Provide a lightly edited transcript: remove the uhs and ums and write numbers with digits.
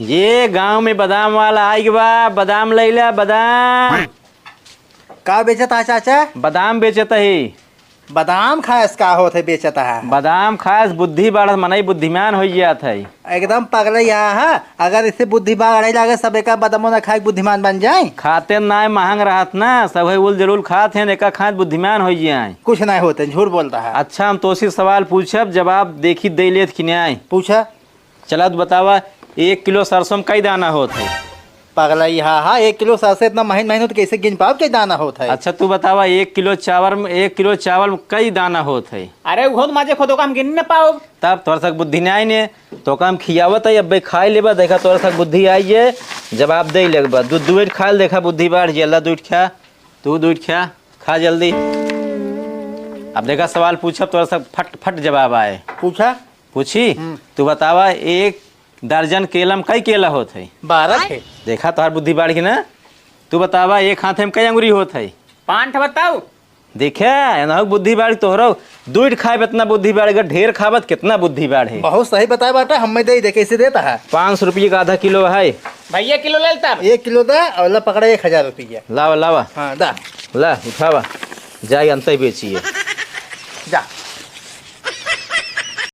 ये गांव में बादाम वाला आई बा, बादाम लैला बादाम। का बेचत है चाचा? बादाम बेचत ही। बादाम खास का होते बेचत है? बादाम खास बुद्धि बढ़ मनई बुद्धिमान हो जात है। एकदम पगल यहाँ है। अगर इससे बुद्धि बढ़े लगे सब एक बादामो न खाए बुद्धिमान बन जाए। खाते ना महंग रहत ना, सब उल जरूर खात हैं, एक खात बुद्धिमान हो जाए। कुछ नहीं होते, झूठ बोलता है। अच्छा हम तोसी सवाल पूछब, जवाब देखी दे लेत कि नहीं। पूछा। चला तो बतावा 1 किलो सरसों में कई दाना होत है? पगला यहाँ है, 1 किलो सरसों इतना महीन तो कैसे गिन पाओ के दाना होता है? अच्छा तू बतावा 1 किलो चावल में कई दाना होत है? अरे वो तो माजे खुद काम गिन न पाओ। तब तोर तक बुद्धि नहीं ने तो काम खियावत है, अब खाई लेबा देखा तोर तक बुद्धि आई है, जवाब दे लेबा। दूध खा ले, देखा बुद्धि बढ़ जे। अल्लाह दूध खा, तू दूध खा जल्दी। अब देखा सवाल पूछब तोर तक फट फट जवाब आए। पूछा। पूछी। तू बतावा 1 दर्जन केला में कई केला होत है? 12 है। देखा तोहर बुद्धि बढ़ गई ना। तू बतावा 1 हाथे में कई अंगुरी होत है? 5 बताओ। देखे ना बुद्धि बाढ़ तोहरो। दूध खाए इतना बुद्धि बढ़ेगा, ढेर खाबत कितना बुद्धि बढ़े। बहुत सही बताया बाटा, हमें दे कैसे देता है? 500 रुपये का आधा किलो है। भैया किलो ले लेता। 1 किलो दा और ला पकड़ा 1000 रुपया। लावा लावा। हाँ दा। ला उठावा, जाए अंत बेचिए। जा।